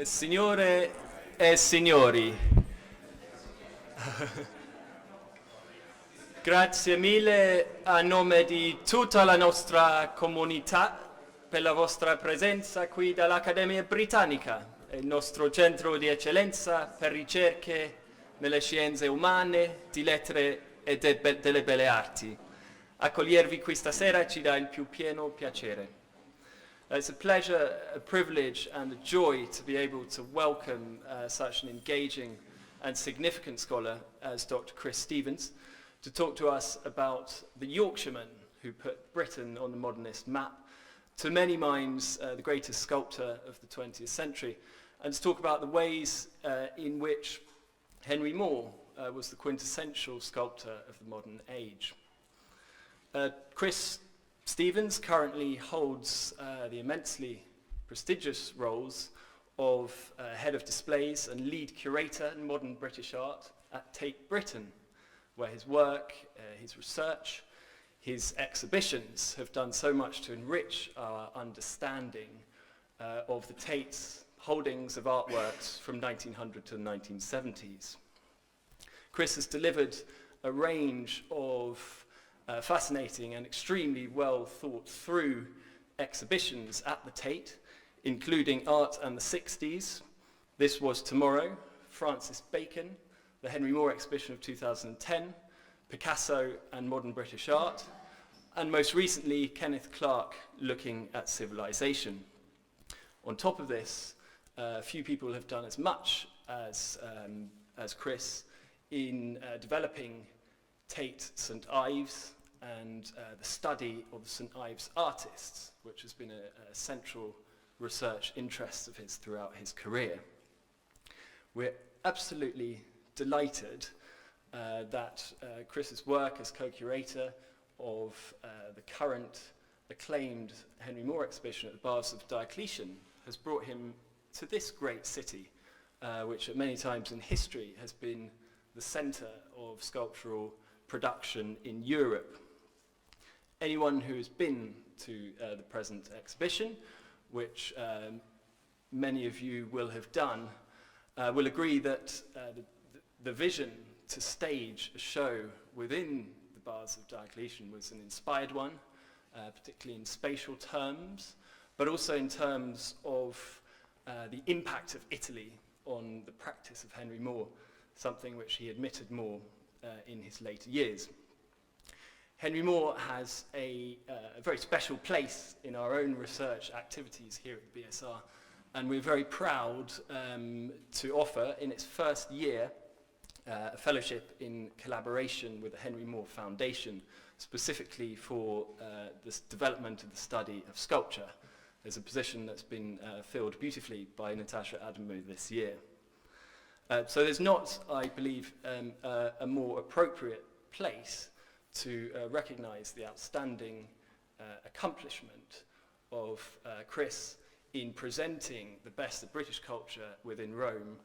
Signore e signori, grazie mille a nome di tutta la nostra comunità per la vostra presenza qui dall'Accademia Britannica, il nostro centro di eccellenza per ricerche nelle scienze umane, di lettere e delle belle arti. Accogliervi qui stasera ci dà il più pieno piacere. It's a pleasure, a privilege and a joy to be able to welcome such an engaging and significant scholar as Dr. Chris Stevens to talk to us about the Yorkshireman who put Britain on the modernist map, to many minds the greatest sculptor of the 20th century, and to talk about the ways in which Henry Moore was the quintessential sculptor of the modern age. Chris Stevens currently holds the immensely prestigious roles of Head of Displays and Lead Curator in Modern British Art at Tate Britain, where his work, his research, his exhibitions have done so much to enrich our understanding of the Tate's holdings of artworks from 1900 to the 1970s. Chris has delivered a range of fascinating and extremely well thought through exhibitions at the Tate, including Art and the 60s, This Was Tomorrow, Francis Bacon, the Henry Moore exhibition of 2010, Picasso and Modern British Art, and most recently Kenneth Clark looking at civilization. On top of this, few people have done as much as Chris in developing Tate St Ives and the study of the St Ives artists, which has been a central research interest of his throughout his career. We're absolutely delighted that Chris's work as co-curator of the current acclaimed Henry Moore exhibition at the Baths of Diocletian has brought him to this great city, which at many times in history has been the centre of sculptural production in Europe. Anyone who has been to the present exhibition, which many of you will have done, will agree that the vision to stage a show within the Baths of Diocletian was an inspired one, particularly in spatial terms, but also in terms of the impact of Italy on the practice of Henry Moore, something which he admitted more in his later years. Henry Moore has a very special place in our own research activities here at the BSR, and we're very proud to offer in its first year a fellowship in collaboration with the Henry Moore Foundation, specifically for the development of the study of sculpture. There's a position that's been filled beautifully by Natasha Adamo this year. So there's not, I believe, a more appropriate place to recognise the outstanding accomplishment of Chris in presenting the best of British culture within Rome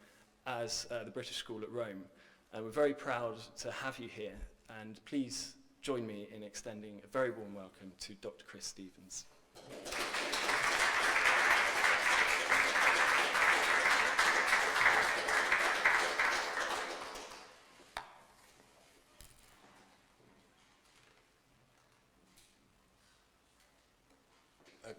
as the British School at Rome. And we're very proud to have you here, and please join me in extending a very warm welcome to Dr. Chris Stevens.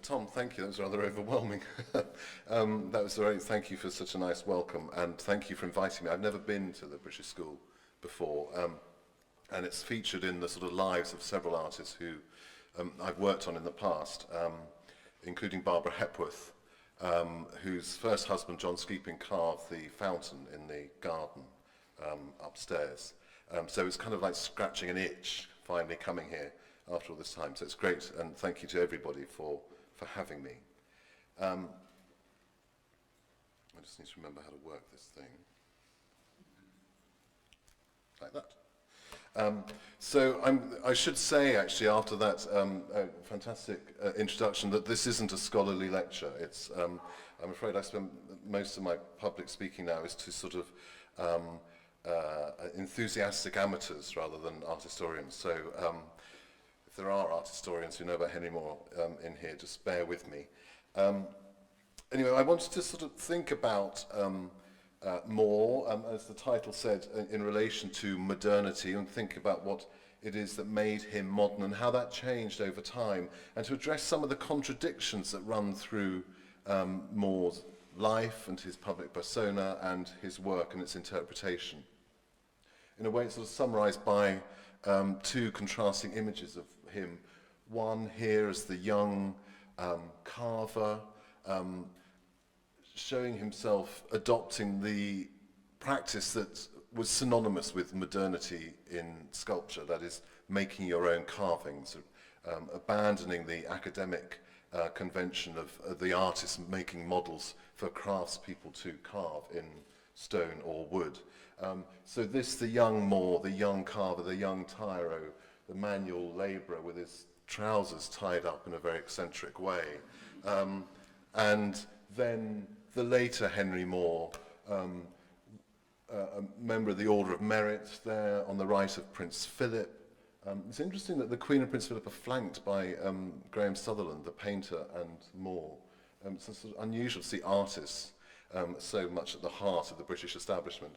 Tom, thank you. That was rather overwhelming. That was very. Thank you for such a nice welcome, and thank you for inviting me. I've never been to the British School before, and it's featured in the sort of lives of several artists who I've worked on in the past, including Barbara Hepworth, whose first husband, John Sculpting, carved the fountain in the garden upstairs. So it's kind of like scratching an itch, finally coming here after all this time. So it's great, and thank you to everybody for having me. I just need to remember how to work this thing. Like that. So I should say, actually, after that fantastic introduction, that this isn't a scholarly lecture. It's, I'm afraid I spend most of my public speaking now is to sort of enthusiastic amateurs rather than art historians. So if there are art historians who know about Henry Moore in here, just bear with me. Anyway, I wanted to sort of think about more, as the title said, in relation to modernity, and think about what it is that made him modern and how that changed over time, and to address some of the contradictions that run through More's life and his public persona and his work and its interpretation. In a way, it's sort of summarized by two contrasting images of him. One here as the young carver, showing himself adopting the practice that was synonymous with modernity in sculpture, that is, making your own carvings, abandoning the academic convention of the artist making models for craftspeople to carve in stone or wood. So this, the young Moore, the young carver, the young tyro, the manual labourer with his trousers tied up in a very eccentric way. And then the later Henry Moore, a member of the Order of Merit there on the right of Prince Philip. It's interesting that the Queen and Prince Philip are flanked by Graham Sutherland, the painter, and Moore. It's sort of unusual to see artists so much at the heart of the British establishment.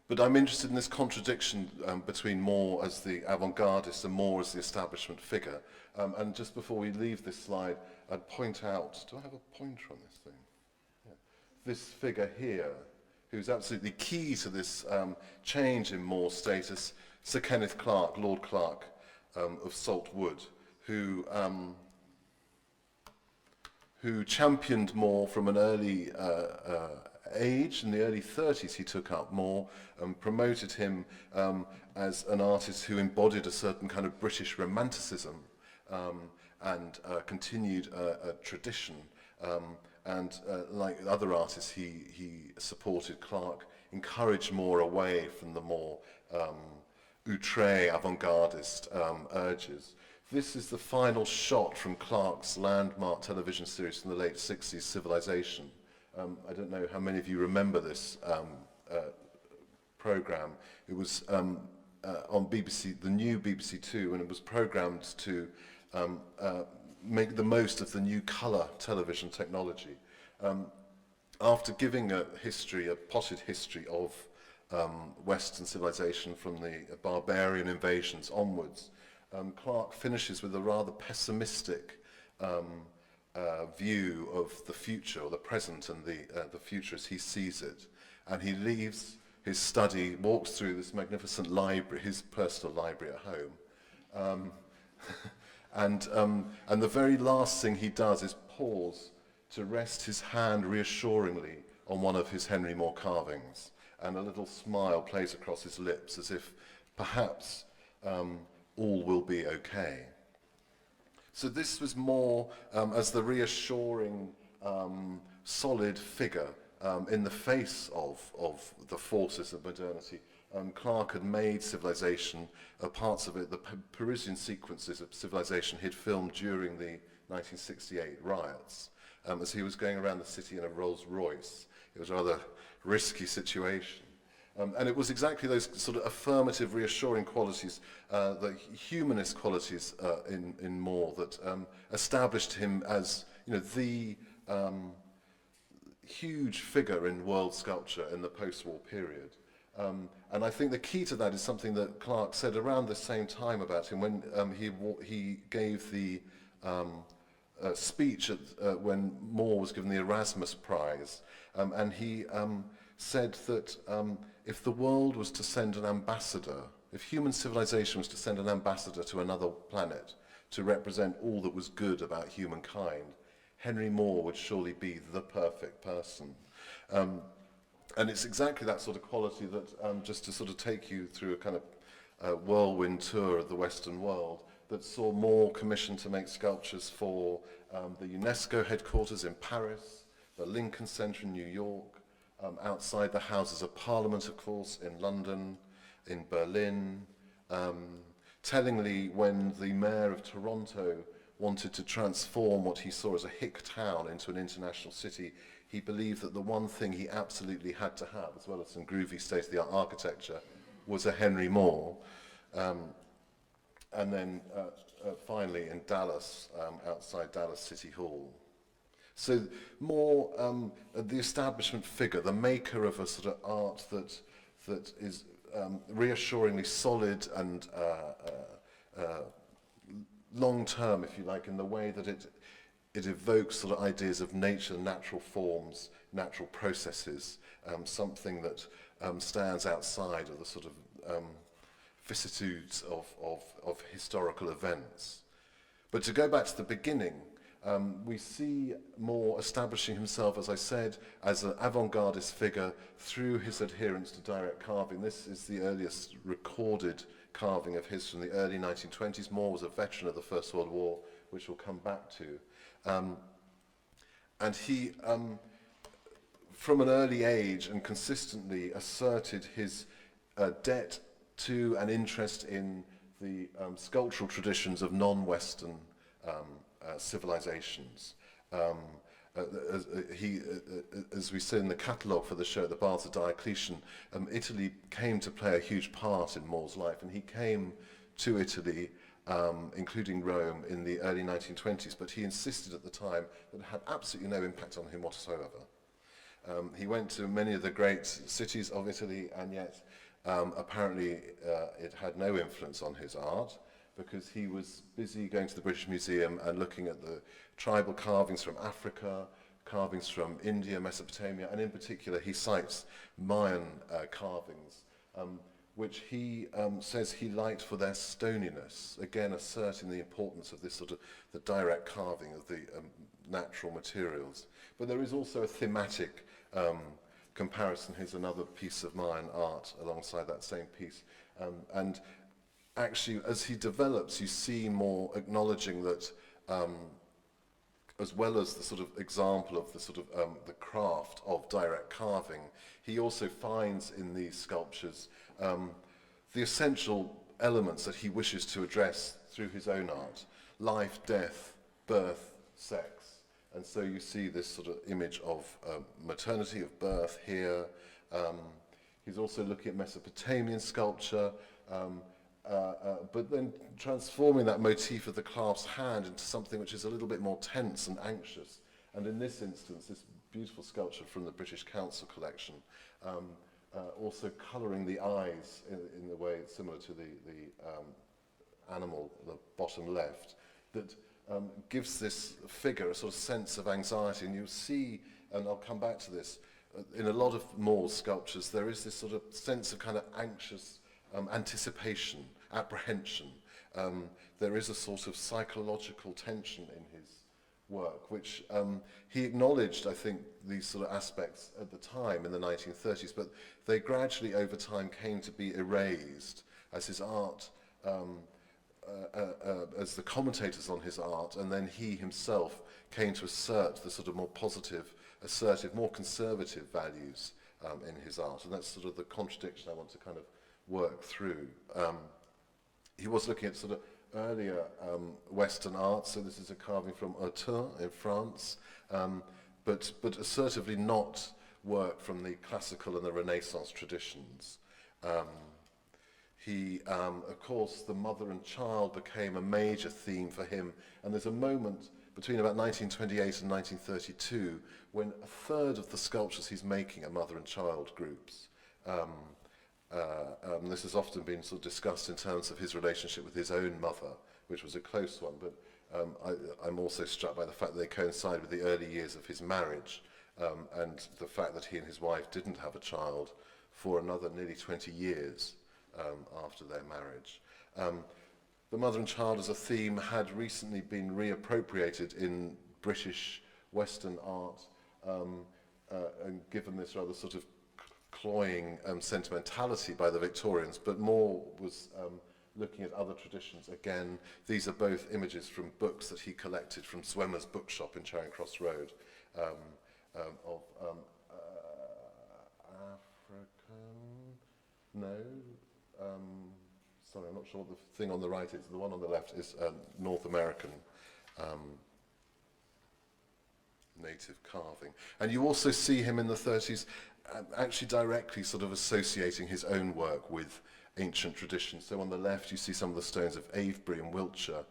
But I'm interested in this contradiction between Moore as the avant-gardist and Moore as the establishment figure. And just before we leave this slide, I'd point out, do I have a pointer on this thing? Yeah. This figure here, who's absolutely key to this change in Moore's status, Sir Kenneth Clarke, Lord Clarke of Saltwood, who championed Moore from an early age. In the early 30s he took up Moore and promoted him as an artist who embodied a certain kind of British romanticism and continued a tradition. And like other artists, he supported Clarke, encouraged Moore away from the more outre avant-gardist urges. This is the final shot from Clarke's landmark television series from the late 60s, Civilization. I don't know how many of you remember this program. It was on BBC, the new BBC Two, and it was programmed to make the most of the new colour television technology. After giving a potted history of Western civilization from the barbarian invasions onwards, Clarke finishes with a rather pessimistic view of the future, or the present and the future as he sees it. And he leaves his study, walks through this magnificent library, his personal library at home. And the very last thing he does is pause to rest his hand reassuringly on one of his Henry Moore carvings. And a little smile plays across his lips as if perhaps all will be okay. So this was Moore as the reassuring, solid figure in the face of the forces of modernity. Clarke had made Civilization, parts of it, the Parisian sequences of Civilization he'd filmed during the 1968 riots, as he was going around the city in a Rolls Royce. It was a rather risky situation. And it was exactly those sort of affirmative, reassuring qualities, the humanist qualities in Moore that established him as, the huge figure in world sculpture in the post-war period. And I think the key to that is something that Clarke said around the same time about him when he gave the speech when Moore was given the Erasmus Prize, and he said that if the world was to send an ambassador, if human civilization was to send an ambassador to another planet to represent all that was good about humankind, Henry Moore would surely be the perfect person. And it's exactly that sort of quality that, just to sort of take you through a kind of whirlwind tour of the Western world, that saw Moore commissioned to make sculptures for the UNESCO headquarters in Paris, the Lincoln Center in New York, outside the Houses of Parliament, of course, in London, in Berlin. Tellingly, when the mayor of Toronto wanted to transform what he saw as a hick town into an international city, he believed that the one thing he absolutely had to have, as well as some groovy state-of-the-art architecture, was a Henry Moore. And then finally in Dallas, outside Dallas City Hall. So more the establishment figure, the maker of a sort of art that is reassuringly solid and long-term, if you like, in the way that it evokes sort of ideas of nature, natural forms, natural processes, something that stands outside of the sort of vicissitudes of historical events. But to go back to the beginning, we see Moore establishing himself, as I said, as an avant-gardist figure through his adherence to direct carving. This is the earliest recorded carving of his from the early 1920s. Moore was a veteran of the First World War, which we'll come back to. And he, from an early age and consistently asserted his debt to an interest in the sculptural traditions of non-Western civilizations. As we said in the catalogue for the show at the Baths of Diocletian, Italy came to play a huge part in Moore's life, and he came to Italy, including Rome, in the early 1920s, but he insisted at the time that it had absolutely no impact on him whatsoever. He went to many of the great cities of Italy, and yet apparently it had no influence on his art, because he was busy going to the British Museum and looking at the tribal carvings from Africa, carvings from India, Mesopotamia, and in particular he cites Mayan carvings, which he says he liked for their stoniness, again asserting the importance of this sort of the direct carving of the natural materials. But there is also a thematic comparison. Here's another piece of Mayan art alongside that same piece. And actually, as he develops, you see more acknowledging that, as well as the sort of example of the sort of the craft of direct carving, he also finds in these sculptures the essential elements that he wishes to address through his own art: life, death, birth, sex. And so you see this sort of image of maternity, of birth here. He's also looking at Mesopotamian sculpture, but then transforming that motif of the clasped hand into something which is a little bit more tense and anxious. And in this instance, this beautiful sculpture from the British Council collection, also colouring the eyes in the way similar to the animal, the bottom left, that gives this figure a sort of sense of anxiety. And you'll see, and I'll come back to this, in a lot of Moore's sculptures, there is this sort of sense of kind of anxious anticipation, apprehension. There is a sort of psychological tension in his work, which he acknowledged, I think, these sort of aspects at the time in the 1930s, but they gradually over time came to be erased as his art, as the commentators on his art, and then he himself came to assert the sort of more positive, assertive, more conservative values in his art. And that's sort of the contradiction I want to kind of work through. He was looking at sort of earlier Western art, so this is a carving from Autun in France, but assertively not work from the classical and the Renaissance traditions. Of course, the mother and child became a major theme for him, and there's a moment between about 1928 and 1932 when a third of the sculptures he's making are mother and child groups. This has often been sort of discussed in terms of his relationship with his own mother, which was a close one, but I'm also struck by the fact that they coincide with the early years of his marriage, and the fact that he and his wife didn't have a child for another nearly 20 years after their marriage. The mother and child as a theme had recently been reappropriated in British Western art, and given this rather sort of cloying sentimentality by the Victorians, but Moore was looking at other traditions. Again, these are both images from books that he collected from Swemmer's bookshop in Charing Cross Road, of sorry, I'm not sure what the thing on the right is. The one on the left is North American native carving. And you also see him in the 30s actually directly sort of associating his own work with ancient traditions. So on the left you see some of the stones of Avebury in Wiltshire,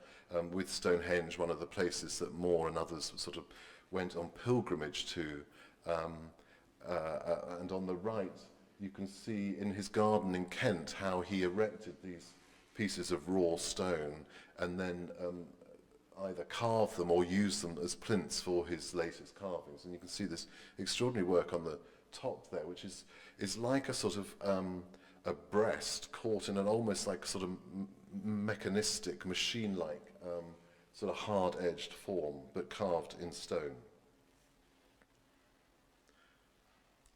with Stonehenge, one of the places that Moore and others sort of went on pilgrimage to. And on the right, you can see in his garden in Kent how he erected these pieces of raw stone and then either carved them or used them as plinths for his latest carvings. And you can see this extraordinary work on the top there, which is like a sort of a breast caught in an almost like sort of mechanistic, machine-like sort of hard-edged form, but carved in stone.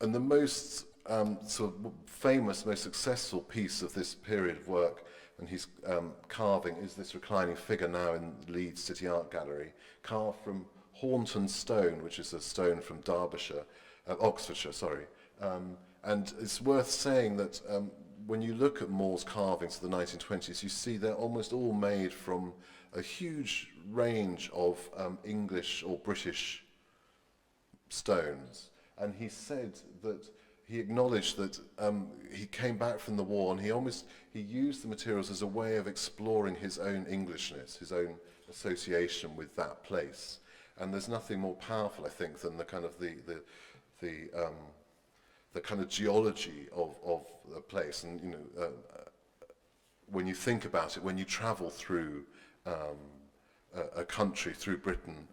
And the most sort of famous, most successful piece of this period of work, and he's carving, is this reclining figure now in Leeds City Art Gallery, carved from Hornton stone, which is a stone from Oxfordshire, sorry. And it's worth saying that when you look at More's carvings of the 1920s, you see they're almost all made from a huge range of English or British stones. And he said that he acknowledged that he came back from the war and he used the materials as a way of exploring his own Englishness, his own association with that place. And there's nothing more powerful, I think, than the kind of the kind of geology of a place. And you know, when you think about it, when you travel through a country, through Britain,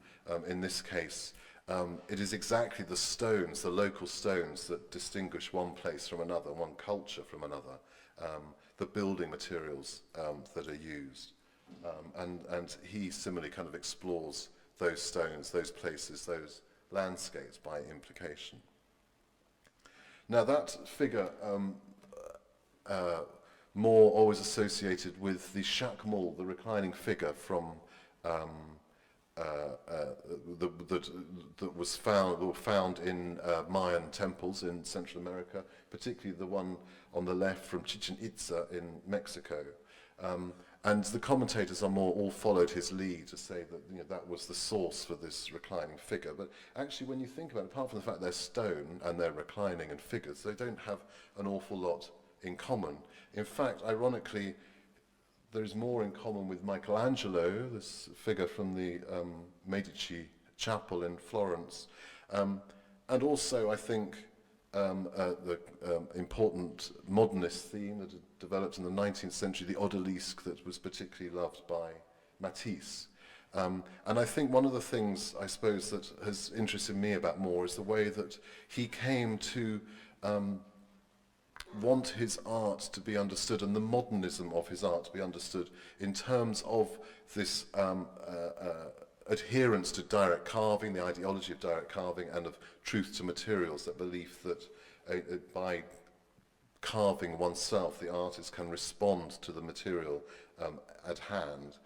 in this case, it is exactly the stones, the local stones, that distinguish one place from another, one culture from another, the building materials that are used. And he similarly kind of explores those stones, those places, those landscapes by implication. Now that figure, More always associated with the shakmul, the reclining figure from that were found in Mayan temples in Central America, particularly the one on the left from Chichen Itza in Mexico. And the commentators on More all followed his lead to say that that was the source for this reclining figure. But actually, when you think about it, apart from the fact they're stone and they're reclining and figures, they don't have an awful lot in common. In fact, ironically, there's more in common with Michelangelo, this figure from the Medici chapel in Florence, and also, I think, the important modernist theme that had developed in the 19th century, the odalisque, that was particularly loved by Matisse. And I think one of the things, I suppose, that has interested me about More is the way that he came to want his art to be understood and the modernism of his art to be understood in terms of this adherence to direct carving, the ideology of direct carving and of truth to materials, that belief that by carving oneself, the artist can respond to the material at hand.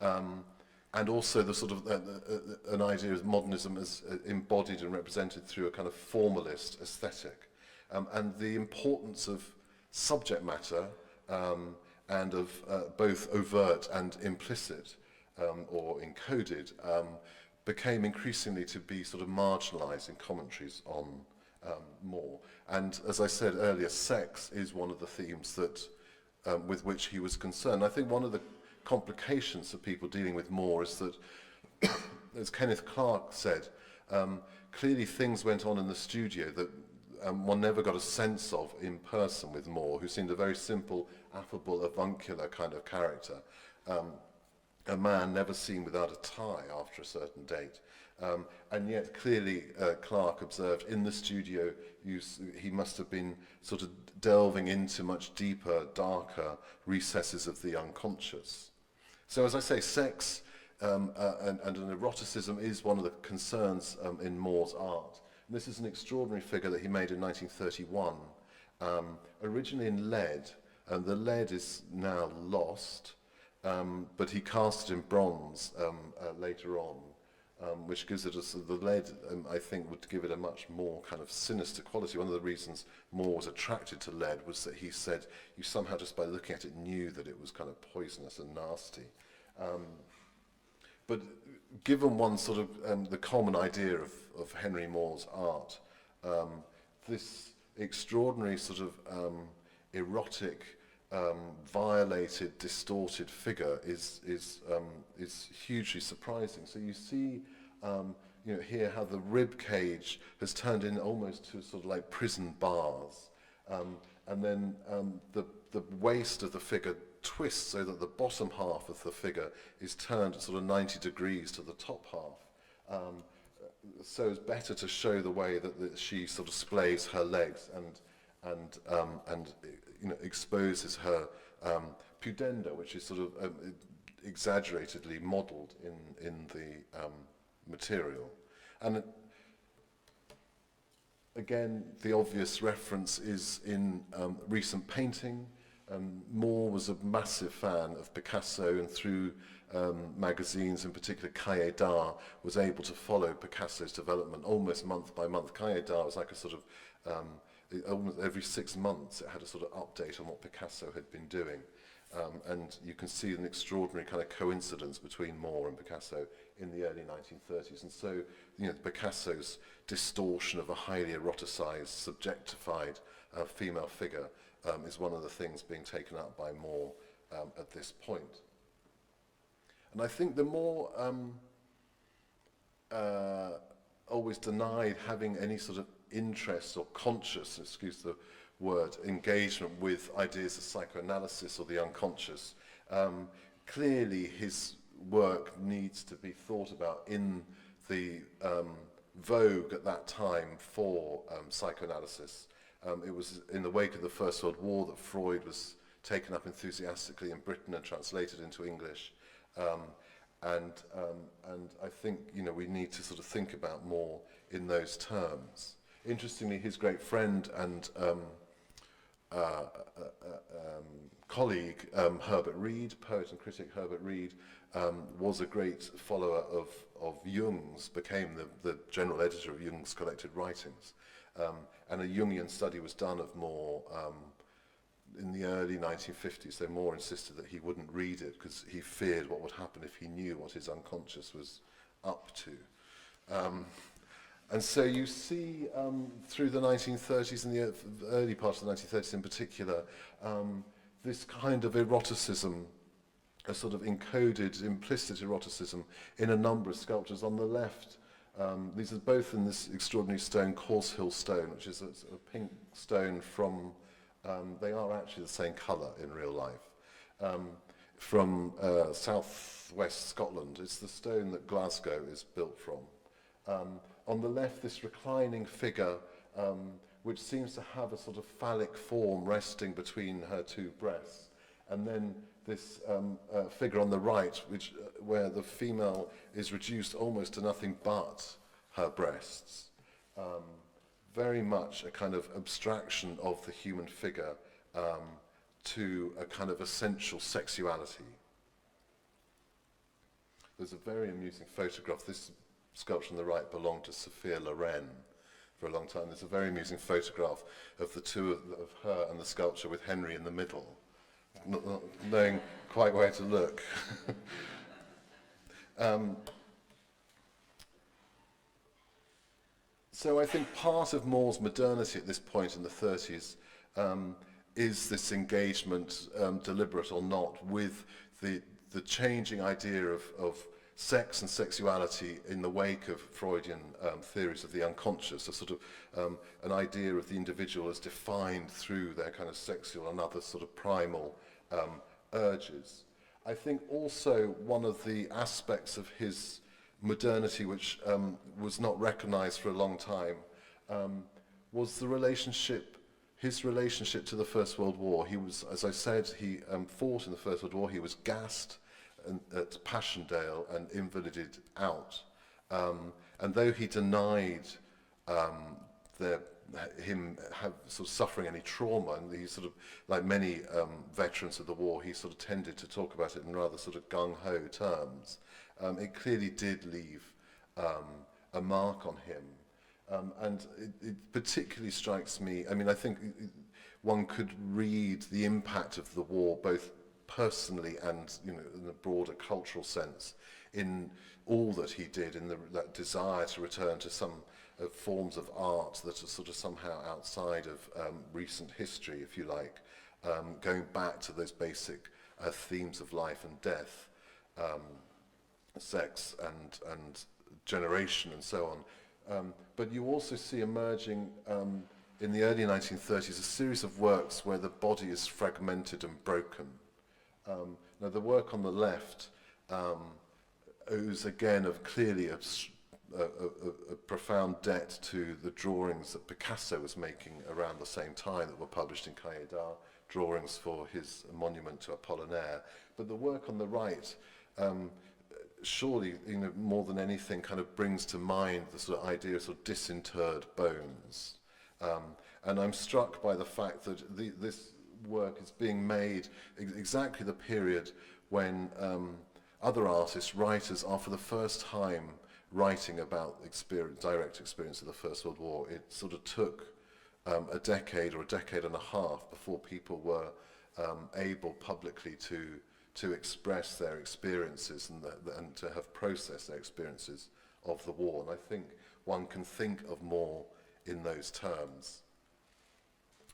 And also the sort of an idea of modernism as embodied and represented through a kind of formalist aesthetic. And the importance of subject matter and of both overt and implicit or encoded became increasingly to be sort of marginalized in commentaries on More. And as I said earlier, sex is one of the themes that with which he was concerned. I think one of the complications of people dealing with More is that, as Kenneth Clark said, clearly things went on in the studio that one never got a sense of in person with More, who seemed a very simple, affable, avuncular kind of character. A man never seen without a tie after a certain date. And yet clearly Clark observed in the studio he must have been sort of delving into much deeper, darker recesses of the unconscious. So as I say, sex and an eroticism is one of the concerns in More's art. And this is an extraordinary figure that he made in 1931, originally in lead, and the lead is now lost, but he cast it in bronze later on, which gives it the lead, I think, would give it a much more kind of sinister quality. One of the reasons More was attracted to lead was that he said you somehow just by looking at it knew that it was kind of poisonous and nasty. But given one sort of the common idea of Henry More's art, this extraordinary sort of erotic, violated, distorted figure is hugely surprising. So you see you know, here how the rib cage has turned in almost to sort of like prison bars. And then the waist of the figure twists so that the bottom half of the figure is turned at sort of 90 degrees to the top half. So it's better to show the way that she sort of splays her legs and you know, exposes her pudenda, which is sort of exaggeratedly modelled in the material. And again, the obvious reference is in recent painting. Moore was a massive fan of Picasso, and through magazines, in particular Cahiers d'Art, was able to follow Picasso's development almost month by month. Cahiers d'Art was like a sort of, almost every 6 months it had a sort of update on what Picasso had been doing. And you can see an extraordinary kind of coincidence between Moore and Picasso in the early 1930s. And so, you know, Picasso's distortion of a highly eroticized, subjectified female figure is one of the things being taken up by Moore at this point. And I think the Moore always denied having any sort of interest or conscious, excuse the word, engagement with ideas of psychoanalysis or the unconscious. Clearly his work needs to be thought about in the vogue at that time for psychoanalysis. It was in the wake of the First World War that Freud was taken up enthusiastically in Britain and translated into English. And I think, you know, we need to sort of think about more in those terms. Interestingly, his great friend and colleague, Herbert Reed, poet and critic Herbert Reed, was a great follower of Jung's, became the general editor of Jung's collected writings. And a Jungian study was done of Moore in the early 1950s. So Moore insisted that he wouldn't read it because he feared what would happen if he knew what his unconscious was up to. And so you see through the 1930s and the early part of the 1930s in particular, this kind of eroticism, a sort of encoded, implicit eroticism in a number of sculptures. On the left, these are both in this extraordinary stone, Course Hill stone, which is a pink stone from, they are actually the same colour in real life, from southwest Scotland. It's the stone that Glasgow is built from. On the left, this reclining figure, which seems to have a sort of phallic form resting between her two breasts. And then this figure on the right, where the female is reduced almost to nothing but her breasts. Very much a kind of abstraction of the human figure to a kind of essential sexuality. There's a very amusing photograph. This sculpture on the right belonged to Sophia Loren for a long time. There's a very amusing photograph of the two of her and the sculpture with Henry in the middle, not knowing quite where to look. So I think part of Moore's modernity at this point in the 30s is this engagement, deliberate or not, with the changing idea of sex and sexuality in the wake of Freudian theories of the unconscious, a sort of an idea of the individual as defined through their kind of sexual and other sort of primal urges. I think also one of the aspects of his modernity which was not recognized for a long time was his relationship to the First World War. He was, as I said, he fought in the First World War. He was gassed at Passchendaele and invalided out. And though he denied him sort of suffering any trauma, and he sort of, like many veterans of the war, he sort of tended to talk about it in rather sort of gung-ho terms. It clearly did leave a mark on him. And it particularly strikes me, I mean, I think one could read the impact of the war both personally and, you know, in a broader cultural sense in all that he did, in that desire to return to some forms of art that are sort of somehow outside of recent history, if you like, going back to those basic themes of life and death, sex and generation and so on. But you also see emerging in the early 1930s a series of works where the body is fragmented and broken. Now the work on the left owes again of clearly a profound debt to the drawings that Picasso was making around the same time that were published in Cahiers d'Art, drawings for his monument to Apollinaire. But the work on the right, surely, more than anything, kind of brings to mind the sort of idea of sort of disinterred bones. And I'm struck by the fact that this work is being made exactly the period when other artists, writers, are for the first time writing about direct experience of the First World War. It sort of took a decade or a decade and a half before people were able publicly to express their experiences and to have processed their experiences of the war. And I think one can think of more in those terms.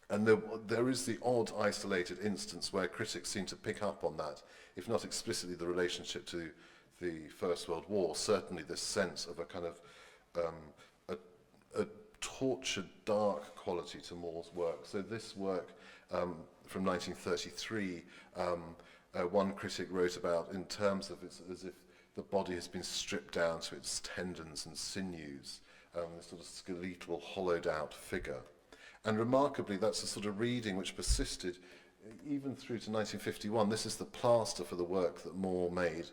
And there is the odd isolated instance where critics seem to pick up on that, if not explicitly the relationship to the First World War, certainly this sense of a kind of a tortured, dark quality to Moore's work. So this work from 1933, one critic wrote about in terms of it as if the body has been stripped down to its tendons and sinews, this sort of skeletal, hollowed out figure. And remarkably, that's a sort of reading which persisted even through to 1951. This is the plaster for the work that Moore made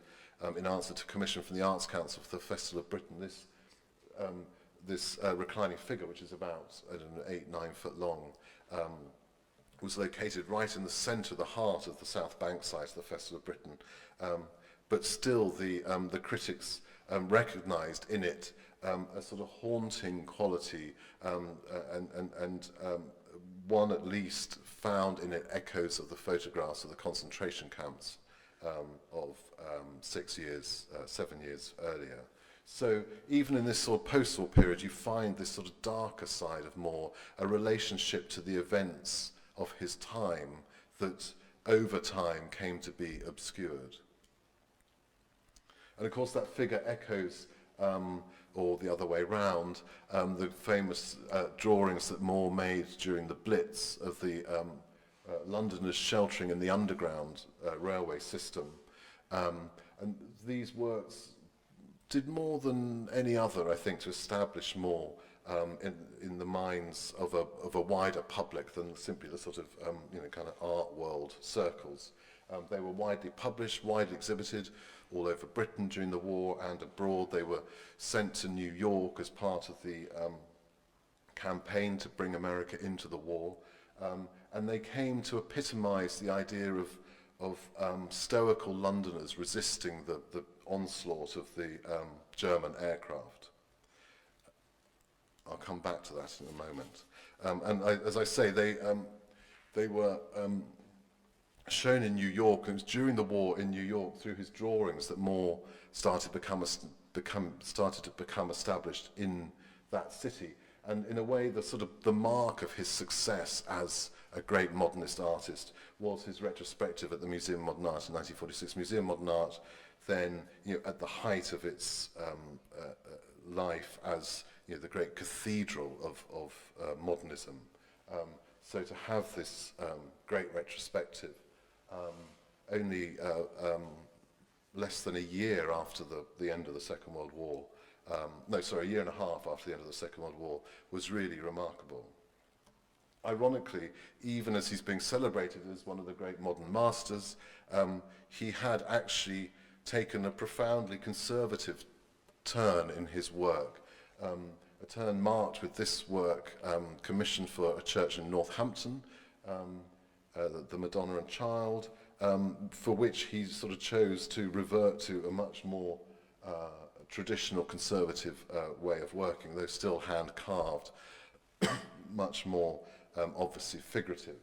in answer to commission from the Arts Council for the Festival of Britain. This reclining figure, which is about, I don't know, 8-9 foot long, was located right in the centre, the heart of the South Bank site of the Festival of Britain. But still, the critics recognised in it a sort of haunting quality, and one at least found in it echoes of the photographs of the concentration camps of 7 years earlier. So even in this sort of post-war period, you find this sort of darker side of Moore, a relationship to the events of his time that over time came to be obscured. And of course that figure echoes, or the other way round, the famous drawings that Moore made during the Blitz of the Londoners sheltering in the underground railway system. And these works did more than any other, I think, to establish Moore in the minds of a wider public than simply the sort of kind of art world circles. They were widely published, widely exhibited all over Britain during the war and abroad. They were sent to New York as part of the campaign to bring America into the war. And they came to epitomise the idea of stoical Londoners resisting the onslaught of the German aircraft. I'll come back to that in a moment. And as I say, they were shown in New York, and it was during the war in New York through his drawings that Moore started to become established in that city. And in a way, the mark of his success as a great modernist artist was his retrospective at the Museum of Modern Art in 1946. Museum of Modern Art then, at the height of its life as the great cathedral of modernism. So to have this great retrospective only less than a year after the end of the Second World War, a year and a half after the end of the Second World War, was really remarkable. Ironically, even as he's being celebrated as one of the great modern masters, he had actually taken a profoundly conservative turn in his work, a turn marked with this work commissioned for a church in Northampton, the Madonna and Child, for which he sort of chose to revert to a much more traditional conservative way of working, though still hand-carved, much more obviously figurative.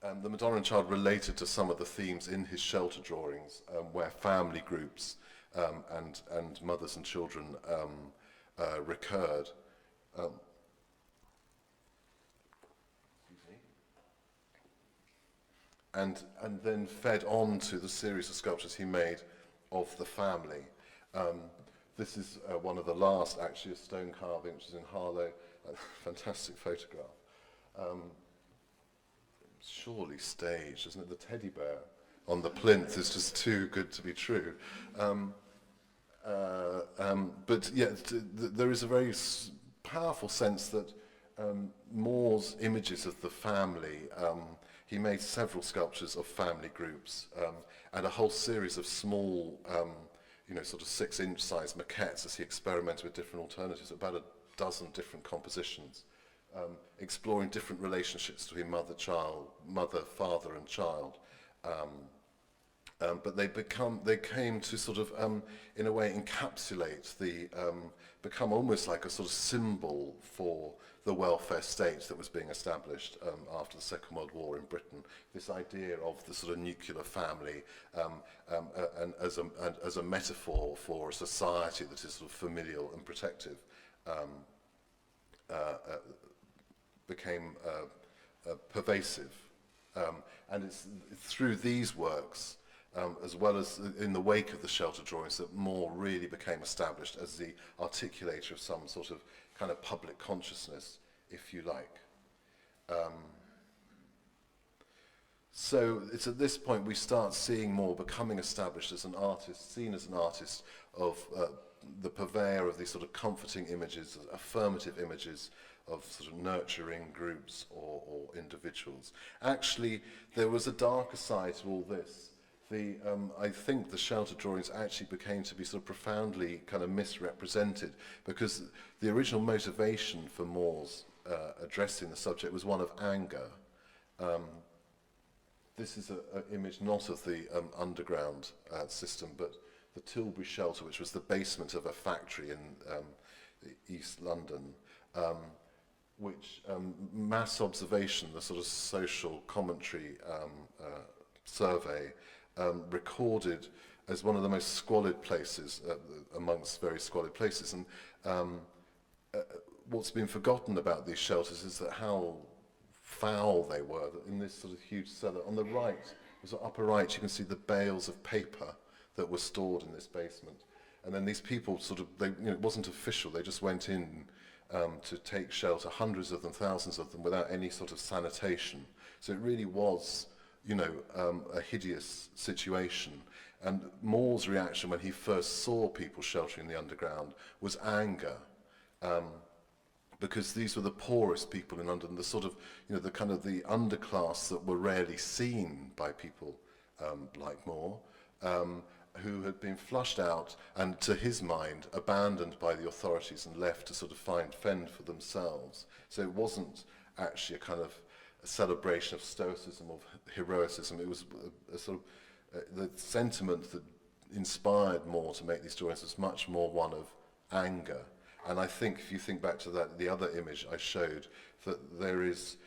The Madonna and Child related to some of the themes in his shelter drawings, where family groups and mothers and children recurred. And then fed on to the series of sculptures he made of the family. This is one of the last, actually, a stone carving, which is in Harlow. A fantastic photograph. Surely staged, isn't it? The teddy bear on the plinth is just too good to be true. But yeah, there is a very powerful sense that More's images of the family, he made several sculptures of family groups, and a whole series of small, sort of 6-inch size maquettes as he experimented with different alternatives, about a dozen different compositions, exploring different relationships between mother, father and child. But they came to sort of, in a way, encapsulate become almost like a sort of symbol for the welfare state that was being established after the Second World War in Britain. This idea of the sort of nuclear family, and as a metaphor for a society that is sort of familial and protective, became pervasive. And it's through these works, as well as in the wake of the shelter drawings, that More really became established as the articulator of some sort of kind of public consciousness, if you like. So it's at this point we start seeing More becoming established as an artist, seen as an artist of the purveyor of these sort of comforting images, affirmative images of sort of nurturing groups or individuals. Actually, there was a darker side to all this. I think the shelter drawings actually became to be sort of profoundly kind of misrepresented, because the original motivation for More's addressing the subject was one of anger. This is an image not of the underground system, but the Tilbury shelter, which was the basement of a factory in East London, which mass observation, the sort of social commentary survey, recorded as one of the most squalid places amongst very squalid places. And what's been forgotten about these shelters is that how foul they were. That in this sort of huge cellar, on the right, the upper right, you can see the bales of paper that were stored in this basement. And then these people sort of, it wasn't official, they just went in to take shelter, hundreds of them, thousands of them, without any sort of sanitation. So it really was, a hideous situation. And More's reaction when he first saw people sheltering in the underground was anger, because these were the poorest people in London, the sort of, the kind of the underclass that were rarely seen by people like More, who had been flushed out and, to his mind, abandoned by the authorities and left to sort of fend for themselves. So it wasn't actually a kind of a celebration of stoicism, of heroicism. It was a sort of the sentiment that inspired More to make these drawings was much more one of anger. And I think if you think back to that, the other image I showed, that there is,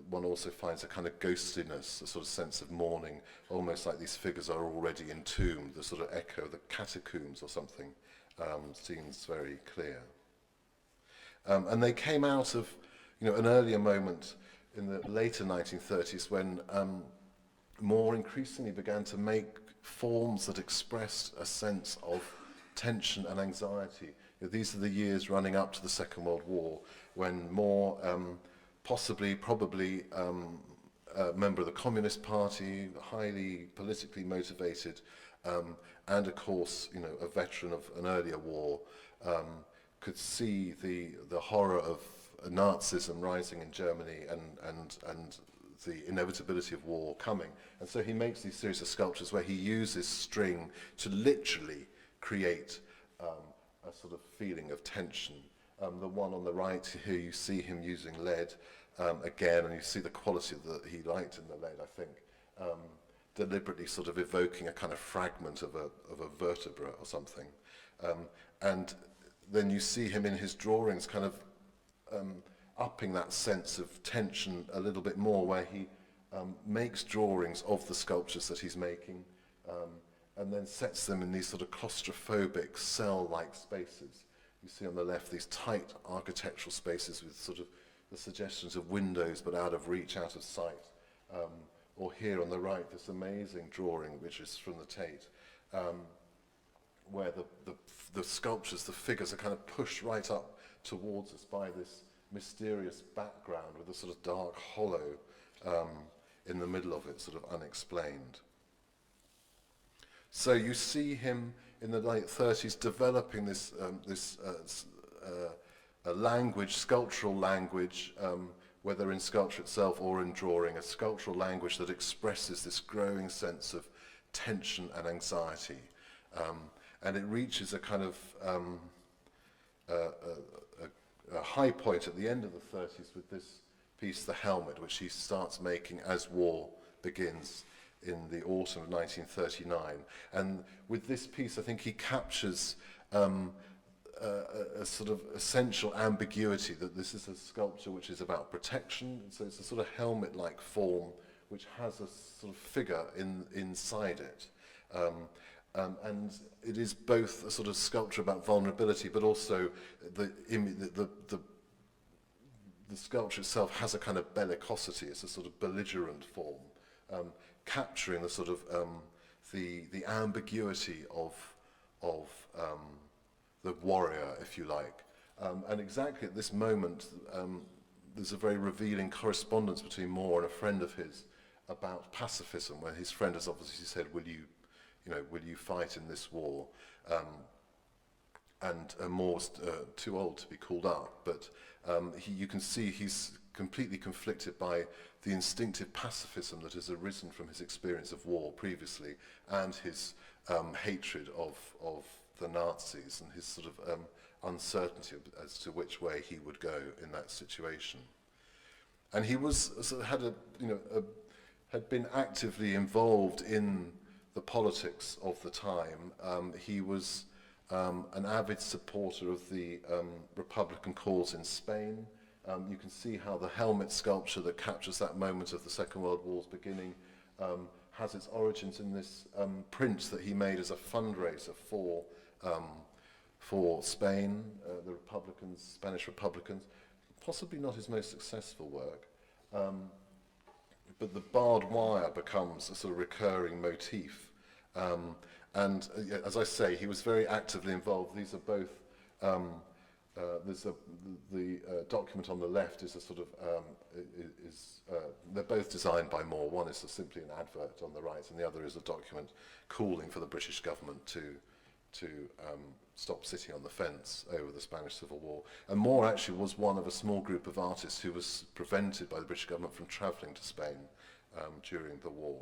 one also finds a kind of ghostliness, a sort of sense of mourning, almost like these figures are already entombed. The sort of echo of the catacombs or something seems very clear. And they came out of, an earlier moment in the later 1930s when More increasingly began to make forms that expressed a sense of tension and anxiety. These are the years running up to the Second World War, when More, probably a member of the Communist Party, highly politically motivated, and of course, a veteran of an earlier war, could see the horror of Nazism rising in Germany and the inevitability of war coming. And so he makes these series of sculptures where he uses string to literally create a sort of feeling of tension. The one on the right here, you see him using lead again, and you see the quality that he liked in the lead, I think, deliberately sort of evoking a kind of fragment of a vertebra or something. And then you see him in his drawings kind of upping that sense of tension a little bit more, where he makes drawings of the sculptures that he's making, and then sets them in these sort of claustrophobic cell-like spaces. You see on the left these tight architectural spaces with sort of the suggestions of windows but out of reach, out of sight. Or here on the right, this amazing drawing, which is from the Tate, where the sculptures, the figures are kind of pushed right up towards us by this mysterious background with a sort of dark hollow in the middle of it, sort of unexplained. So you see him in the late 30s developing this a language, sculptural language, whether in sculpture itself or in drawing, a sculptural language that expresses this growing sense of tension and anxiety. And it reaches a kind of a high point at the end of the 30s with this piece, The Helmet, which he starts making as war begins in the autumn of 1939. And with this piece, I think he captures a sort of essential ambiguity, that this is a sculpture which is about protection. So it's a sort of helmet-like form which has a sort of figure inside it. And it is both a sort of sculpture about vulnerability, but also the sculpture itself has a kind of bellicosity. It's a sort of belligerent form, capturing the sort of the ambiguity of the warrior, if you like. And exactly at this moment, there's a very revealing correspondence between Moore and a friend of his about pacifism, where his friend has obviously said, will you fight in this war? And Moore's too old to be called up, but you can see he's completely conflicted by the instinctive pacifism that has arisen from his experience of war previously, and his hatred of the Nazis, and his sort of uncertainty as to which way he would go in that situation. And he was had been actively involved in the politics of the time. He was an avid supporter of the Republican cause in Spain. You can see how the helmet sculpture that captures that moment of the Second World War's beginning has its origins in this print that he made as a fundraiser for Spain, the Republicans, Spanish Republicans. Possibly not his most successful work, but the barbed wire becomes a sort of recurring motif. And as I say, he was very actively involved. These are both, the document on the left is a sort of, they're both designed by Moore. One is simply an advert on the right, and the other is a document calling for the British government to stop sitting on the fence over the Spanish Civil War. And Moore actually was one of a small group of artists who was prevented by the British government from travelling to Spain during the war.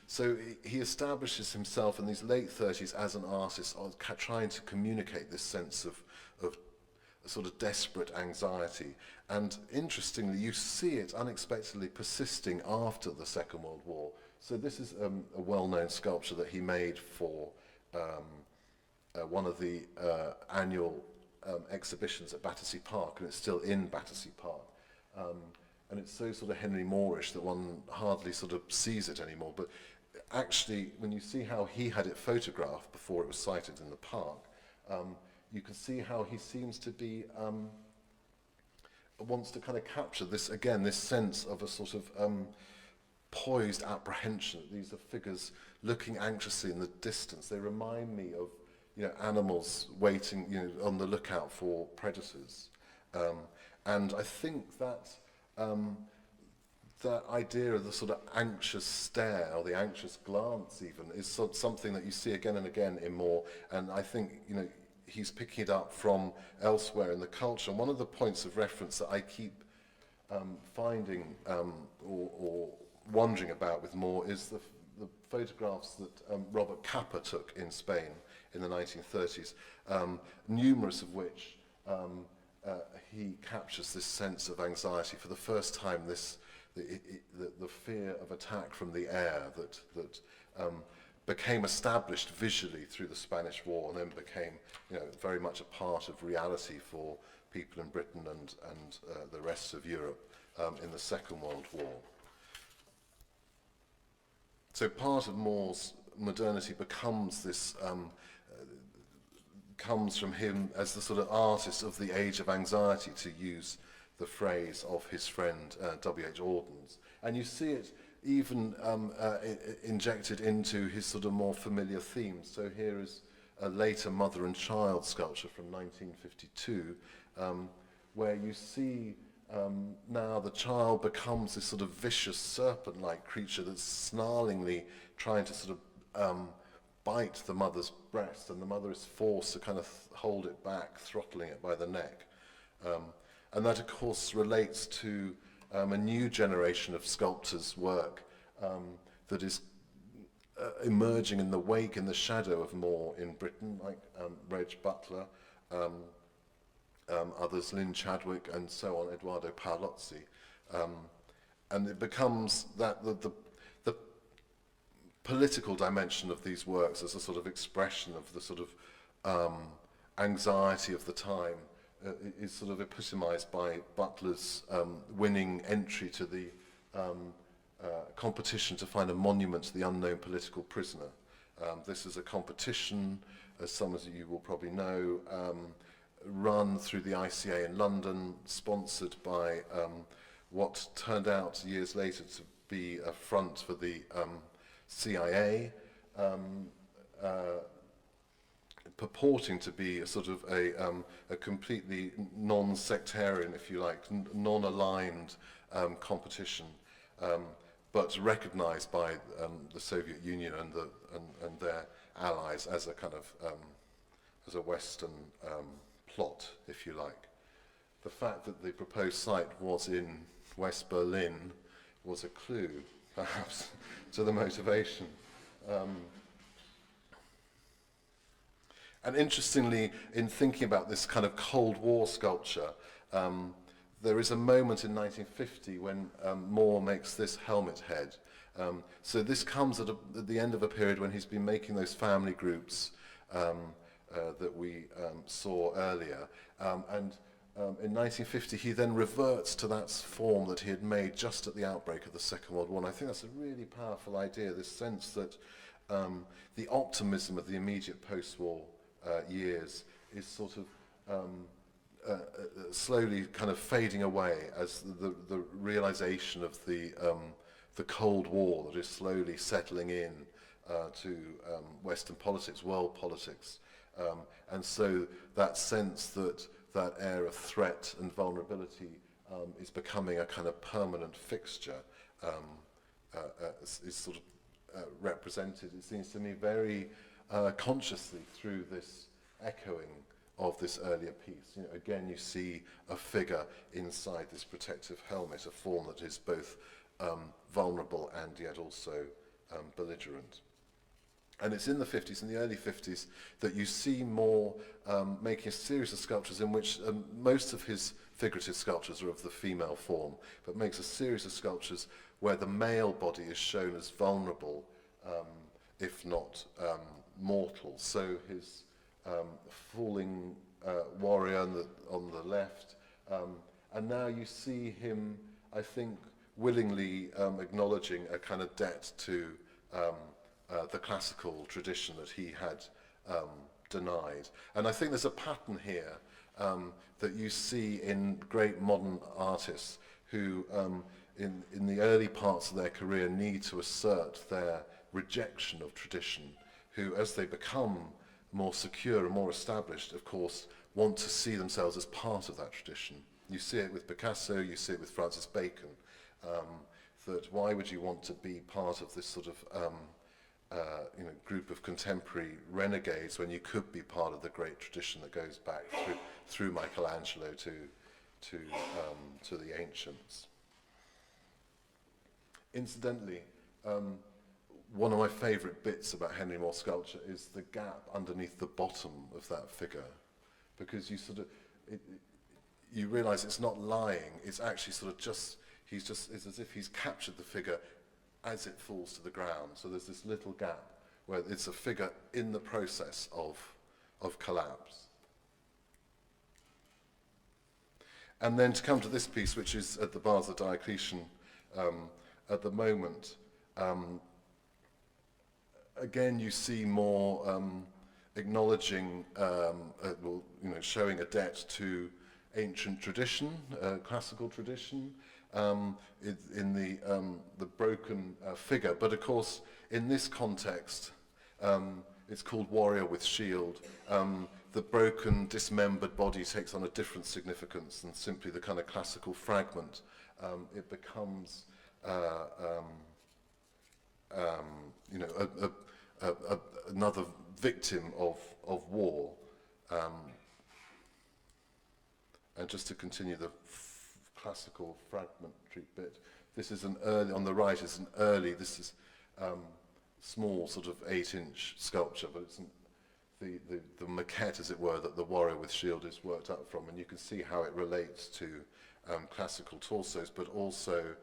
So he establishes himself in these late 30s as an artist, trying to communicate this sense of a sort of desperate anxiety. And interestingly, you see it unexpectedly persisting after the Second World War. So this is a well-known sculpture that he made for one of the annual exhibitions at Battersea Park, and it's still in Battersea Park. And it's so sort of Henry Moorish that one hardly sort of sees it anymore. But actually, when you see how he had it photographed before it was sighted in the park, you can see how he seems to be, wants to kind of capture this, again, this sense of a sort of poised apprehension. These are figures looking anxiously in the distance. They remind me of, animals waiting, on the lookout for predators. And I think that that idea of the sort of anxious stare, or the anxious glance even, is something that you see again and again in Moore. And I think, he's picking it up from elsewhere in the culture. And one of the points of reference that I keep finding or wondering about with Moore is the photographs that Robert Capa took in Spain in the 1930s, numerous of which he captures this sense of anxiety. For the first time, the fear of attack from the air that became established visually through the Spanish War, and then became very much a part of reality for people in Britain and the rest of Europe in the Second World War. So part of Moore's modernity becomes this, comes from him as the sort of artist of the age of anxiety, to use the phrase of his friend W.H. Audens. And you see it even injected into his sort of more familiar themes. So here is a later mother and child sculpture from 1952, where you see now the child becomes this sort of vicious serpent-like creature that's snarlingly trying to sort of bite the mother's breast, and the mother is forced to kind of hold it back, throttling it by the neck. And that, of course, relates to a new generation of sculptors' work that is emerging in the wake, in the shadow of more in Britain, like Reg Butler, others, Lynn Chadwick, and so on, Edoardo Paolozzi. And it becomes that the political dimension of these works as a sort of expression of the sort of anxiety of the time is sort of epitomized by Butler's winning entry to the competition to find a monument to the unknown political prisoner. This is a competition, as some of you will probably know, run through the ICA in London, sponsored by what turned out years later to be a front for the CIA, purporting to be a sort of a completely non-sectarian, if you like, non-aligned competition, but recognized by the Soviet Union and their allies as a kind of as a Western plot, if you like. The fact that the proposed site was in West Berlin was a clue, perhaps, to the motivation. And interestingly, in thinking about this kind of Cold War sculpture, there is a moment in 1950 when Moore makes this helmet head. So this comes at the end of a period when he's been making those family groups that we saw earlier. In 1950, he then reverts to that form that he had made just at the outbreak of the Second World War. And I think that's a really powerful idea, this sense that the optimism of the immediate post-war years is sort of slowly kind of fading away as the realization of the Cold War that is slowly settling in to Western politics, world politics. And so that sense that air of threat and vulnerability is becoming a kind of permanent fixture is sort of represented, it seems to me, very consciously through this echoing of this earlier piece. You know, again, you see a figure inside this protective helmet, a form that is both vulnerable and yet also belligerent. And it's in the 50s, in the early 50s, that you see Moore making a series of sculptures in which most of his figurative sculptures are of the female form, but makes a series of sculptures where the male body is shown as vulnerable, if not mortal. So his falling warrior on the left, and now you see him, I think, willingly acknowledging a kind of debt to the classical tradition that he had denied. And I think there's a pattern here that you see in great modern artists who, in the early parts of their career, need to assert their rejection of tradition, who, as they become more secure and more established, of course, want to see themselves as part of that tradition. You see it with Picasso, you see it with Francis Bacon, that why would you want to be part of this sort of group of contemporary renegades when you could be part of the great tradition that goes back through Michelangelo to the ancients. Incidentally, one of my favourite bits about Henry Moore's sculpture is the gap underneath the bottom of that figure, because you realise it's not lying; it's actually sort of it's as if he's captured the figure as it falls to the ground. So there's this little gap where it's a figure in the process of collapse. And then to come to this piece, which is at the Bars of Diocletian at the moment, again you see more acknowledging, showing a debt to ancient tradition, classical tradition, the broken figure. But of course, in this context, it's called warrior with shield. The broken, dismembered body takes on a different significance than simply the kind of classical fragment. It becomes, another victim of war. And just to continue the classical fragmentary bit, this is an early, on the right is an early, this is small sort of 8-inch sculpture, but it's the maquette, as it were, that the warrior with shield is worked up from, and you can see how it relates to classical torsos, but also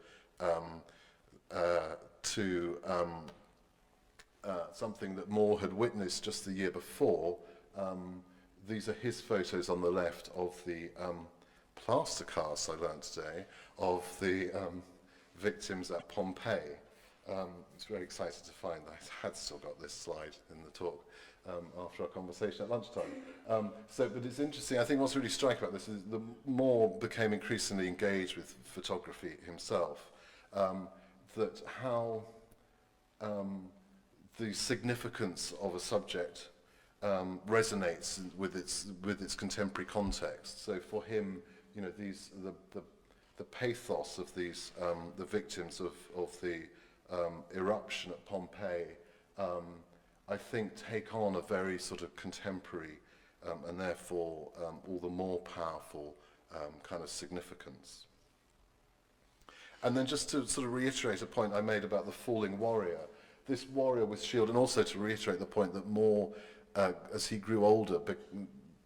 to something that Moore had witnessed just the year before. These are his photos on the left of the plaster casts, I learned today, of the victims at Pompeii. I was very excited to find that I had still got this slide in the talk after our conversation at lunchtime. But it's interesting. I think what's really striking about this is the Moore became increasingly engaged with photography himself, that how the significance of a subject resonates with its contemporary context. So for him, the pathos of these the victims of the eruption at Pompeii, I think take on a very sort of contemporary and therefore all the more powerful kind of significance. And then just to sort of reiterate a point I made about the falling warrior, this warrior with shield, and also to reiterate the point that Moore, as he grew older,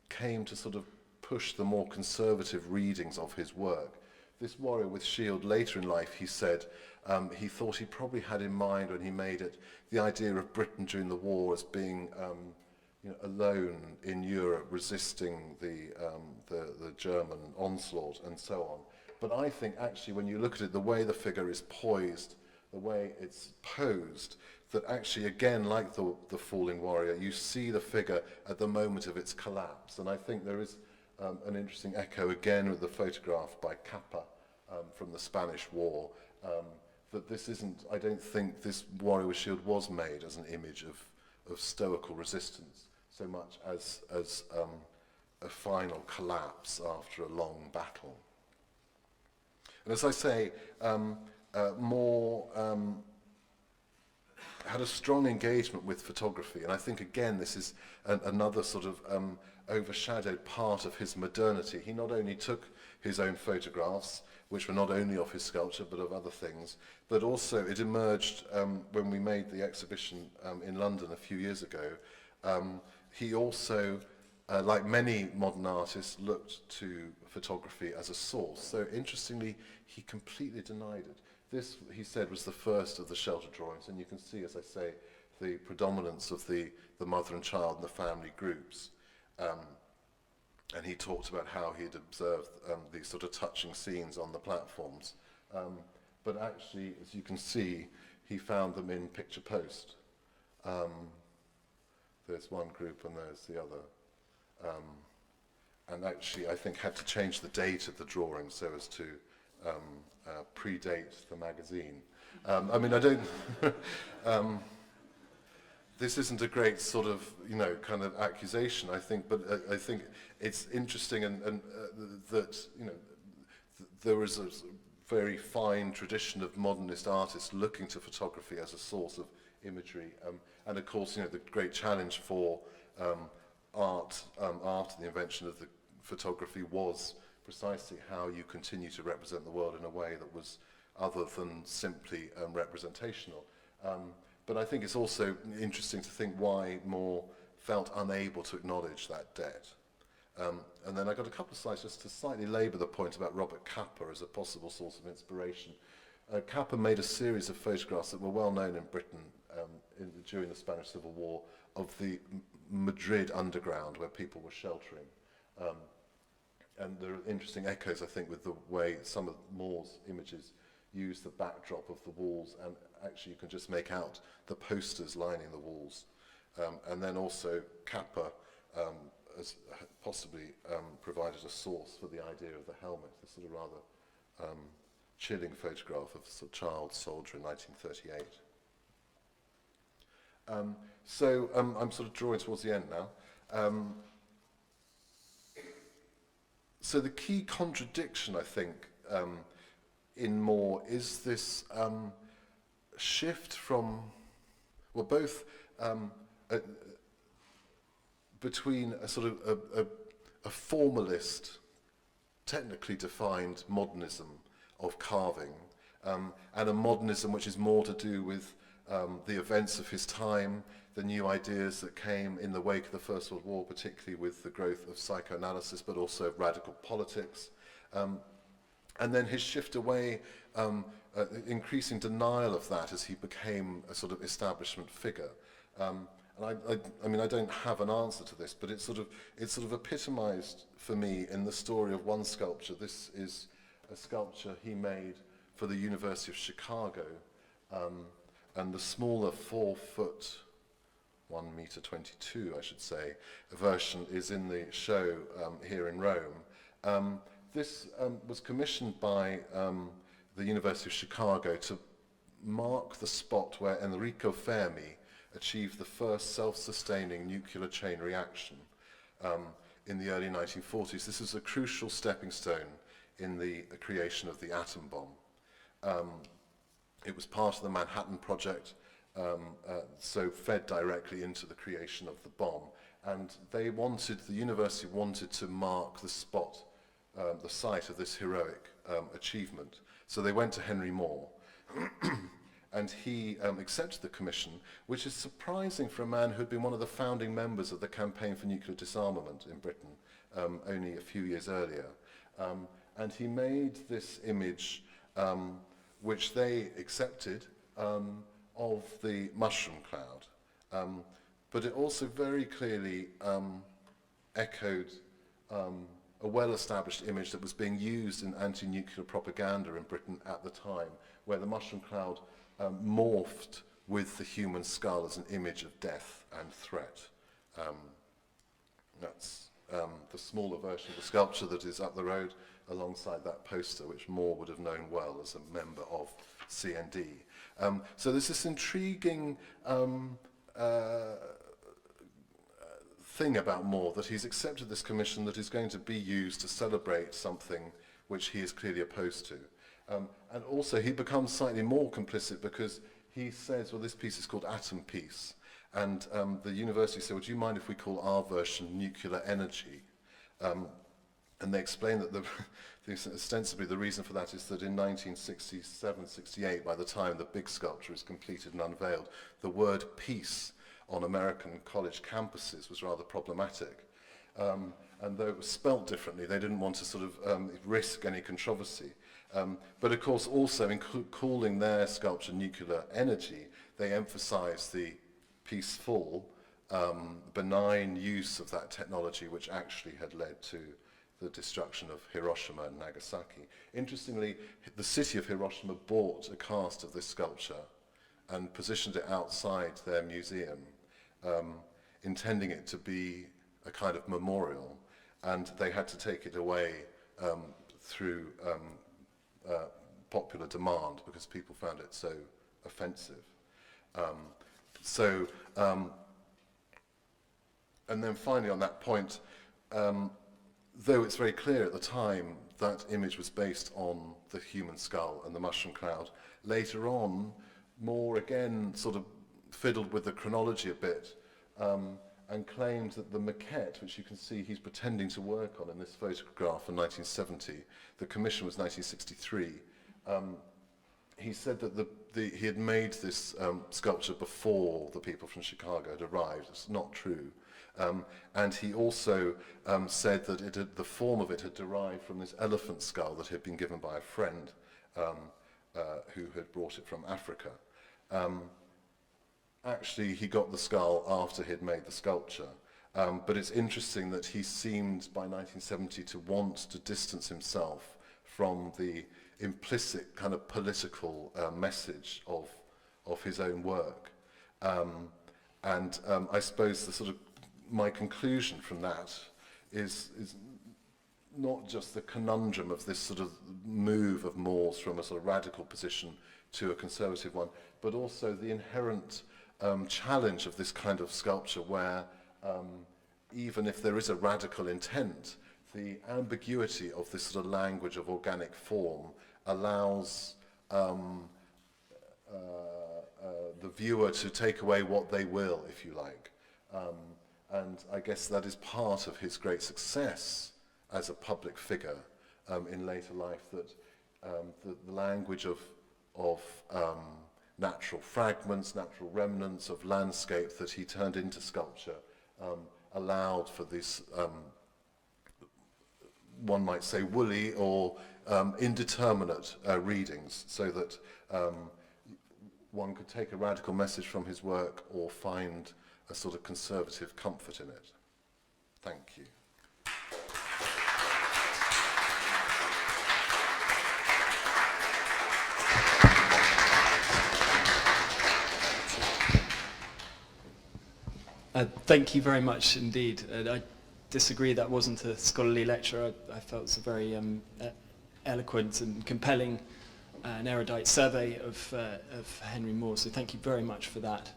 came to sort of push the more conservative readings of his work. This warrior with shield, later in life, he said, he thought he probably had in mind when he made it the idea of Britain during the war as being alone in Europe, resisting the German onslaught and so on. But I think actually when you look at it, the way the figure is poised, the way it's posed, that actually again, like the falling warrior, you see the figure at the moment of its collapse. And I think there is an interesting echo again with the photograph by Capa from the Spanish War, that this isn't, I don't think this warrior with shield was made as an image of stoical resistance so much as a final collapse after a long battle. And as I say, Moore had a strong engagement with photography, and I think again this is another sort of overshadowed part of his modernity. He not only took his own photographs, which were not only of his sculpture but of other things, but also it emerged when we made the exhibition in London a few years ago. He also, like many modern artists, looked to photography as a source. So interestingly, he completely denied it. This, he said, was the first of the shelter drawings, and you can see, as I say, the predominance of the mother and child and the family groups. And he talked about how he had observed these sort of touching scenes on the platforms. But actually, as you can see, he found them in picture post. There's one group and there's the other. And actually, I think had to change the date of the drawing so as to predate the magazine. I mean, I don't... this isn't a great sort of, kind of accusation, I think, but I think it's interesting and that, there is a very fine tradition of modernist artists looking to photography as a source of imagery. And of course, the great challenge for art after the invention of the photography was precisely how you continue to represent the world in a way that was other than simply representational. But I think it's also interesting to think why Moore felt unable to acknowledge that debt. And then I got a couple of slides just to slightly labour the point about Robert Capa as a possible source of inspiration. Capa made a series of photographs that were well known in Britain during the Spanish Civil War of the Madrid underground where people were sheltering. And there are interesting echoes, I think, with the way some of Moore's images use the backdrop of the walls, and actually you can just make out the posters lining the walls. And then also Capa has possibly provided a source for the idea of the helmet, this sort of rather chilling photograph of a child soldier in 1938. I'm sort of drawing towards the end now. So the key contradiction, I think, in Moore is this shift from, well, both between a sort of a formalist, technically defined modernism of carving, and a modernism which is more to do with the events of his time, the new ideas that came in the wake of the First World War, particularly with the growth of psychoanalysis, but also radical politics. And then his shift away, increasing denial of that as he became a sort of establishment figure. And I mean, I don't have an answer to this, but it's sort of epitomized for me in the story of one sculpture. This is a sculpture he made for the University of Chicago, and the smaller 4-foot, 1.22 m, I should say, version is in the show here in Rome. This was commissioned by the University of Chicago to mark the spot where Enrico Fermi achieved the first self-sustaining nuclear chain reaction in the early 1940s. This is a crucial stepping stone in the creation of the atom bomb. It was part of the Manhattan Project, so fed directly into the creation of the bomb. And the university wanted to mark the spot, the site of this heroic achievement. So they went to Henry Moore, and he accepted the commission, which is surprising for a man who had been one of the founding members of the Campaign for Nuclear Disarmament in Britain only a few years earlier. And he made this image, which they accepted, of the mushroom cloud. But it also very clearly echoed a well-established image that was being used in anti-nuclear propaganda in Britain at the time, where the mushroom cloud morphed with the human skull as an image of death and threat. That's the smaller version of the sculpture that is up the road alongside that poster, which Moore would have known well as a member of CND. So there's this intriguing thing about Moore, that he's accepted this commission that is going to be used to celebrate something which he is clearly opposed to. And also he becomes slightly more complicit because he says, well, this piece is called Atom Piece. And the university said, would you mind if we call our version Nuclear Energy? And they explain that ostensibly the reason for that is that in 1967-68, by the time the big sculpture is completed and unveiled, the word peace on American college campuses was rather problematic. And though it was spelt differently, they didn't want to sort of risk any controversy. But of course also in calling their sculpture Nuclear Energy, they emphasize the peaceful, benign use of that technology which actually had led to the destruction of Hiroshima and Nagasaki. Interestingly, the city of Hiroshima bought a cast of this sculpture and positioned it outside their museum, intending it to be a kind of memorial, and they had to take it away through popular demand because people found it so offensive. And then finally on that point, though it's very clear at the time that image was based on the human skull and the mushroom cloud, later on, Moore again sort of fiddled with the chronology a bit and claimed that the maquette, which you can see he's pretending to work on in this photograph from 1970, the commission was 1963, he said that he had made this sculpture before the people from Chicago had arrived. It's not true. And he also said that the form of it had derived from this elephant skull that had been given by a friend who had brought it from Africa. Actually, he got the skull after he'd made the sculpture. But it's interesting that he seemed by 1970 to want to distance himself from the implicit kind of political message of his own work. I suppose the sort of my conclusion from that is not just the conundrum of this sort of move of Moores from a sort of radical position to a conservative one, but also the inherent challenge of this kind of sculpture where even if there is a radical intent, the ambiguity of this sort of language of organic form allows the viewer to take away what they will, if you like. And I guess that is part of his great success as a public figure in later life, that the language of natural fragments, natural remnants of landscape that he turned into sculpture allowed for this, one might say, woolly or indeterminate readings, so that one could take a radical message from his work or find a sort of conservative comfort in it. Thank you. Thank you very much indeed. I disagree, that wasn't a scholarly lecture. I felt it was a very eloquent and compelling and erudite survey of Henry Moore, so thank you very much for that.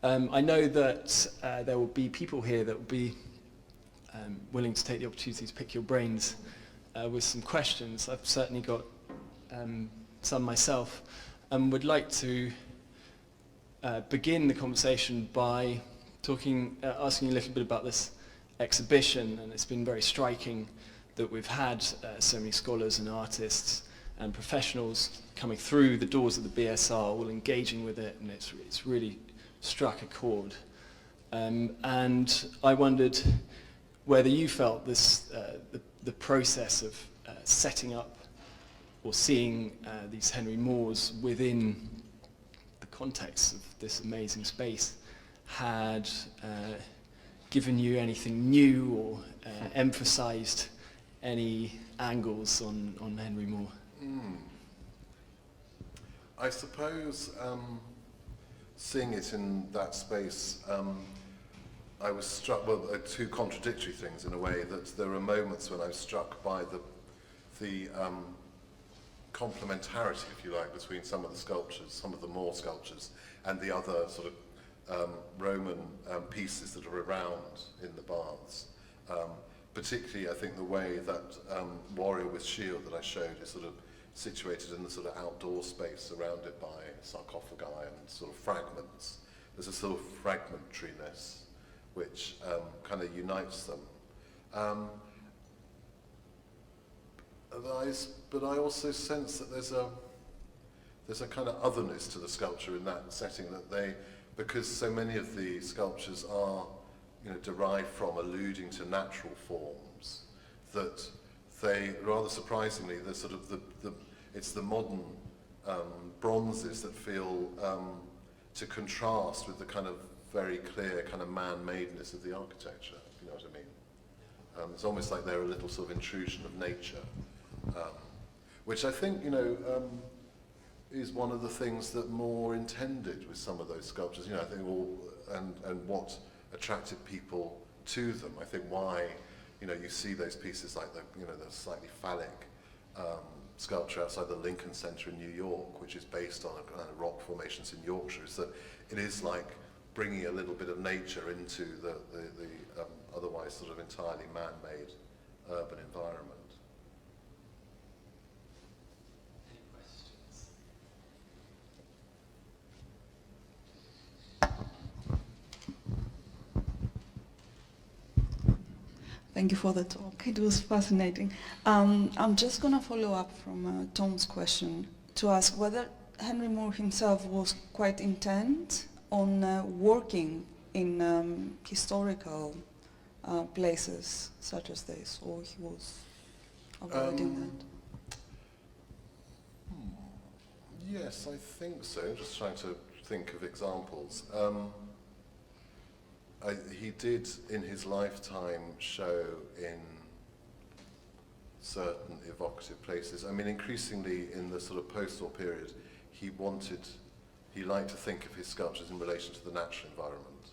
I know that there will be people here that will be willing to take the opportunity to pick your brains with some questions. I've certainly got some myself, and would like to begin the conversation by asking you a little bit about this exhibition. And it's been very striking that we've had so many scholars and artists and professionals coming through the doors of the BSR, all engaging with it, and it's really struck a chord. And I wondered whether you felt this, the process of setting up or seeing these Henry Moores within the context of this amazing space had given you anything new or emphasized any angles on Henry Moore? I suppose seeing it in that space, I was struck, well, two contradictory things in a way, that there are moments when I was struck by the complementarity, if you like, between some of the sculptures, some of the Moore sculptures, and the other sort of Roman pieces that are around in the baths. Particularly, I think the way that Warrior with Shield that I showed is sort of situated in the sort of outdoor space surrounded by sarcophagi and sort of fragments. There's a sort of fragmentariness which kind of unites them. But I also sense that there's a kind of otherness to the sculpture in that setting, that because so many of the sculptures are, derived from, alluding to natural forms, that they, rather surprisingly, they're sort of it's the modern bronzes that feel to contrast with the kind of very clear kind of man-madeness of the architecture, if you know what I mean. It's almost like they're a little sort of intrusion of nature, which I think, is one of the things that Moore intended with some of those sculptures. I think and what attracted people to them. I think why, you see those pieces like the slightly phallic sculpture outside the Lincoln Center in New York, which is based on a rock formations in Yorkshire, is that it is like bringing a little bit of nature into the otherwise sort of entirely man-made urban environment. Thank you for the talk. It was fascinating. I'm just going to follow up from Tom's question to ask whether Henry Moore himself was quite intent on working in historical places such as this, or he was avoiding that? Yes, I think so. I'm just trying to think of examples. He did, in his lifetime, show in certain evocative places. I mean, increasingly in the sort of post-war period, he liked to think of his sculptures in relation to the natural environment.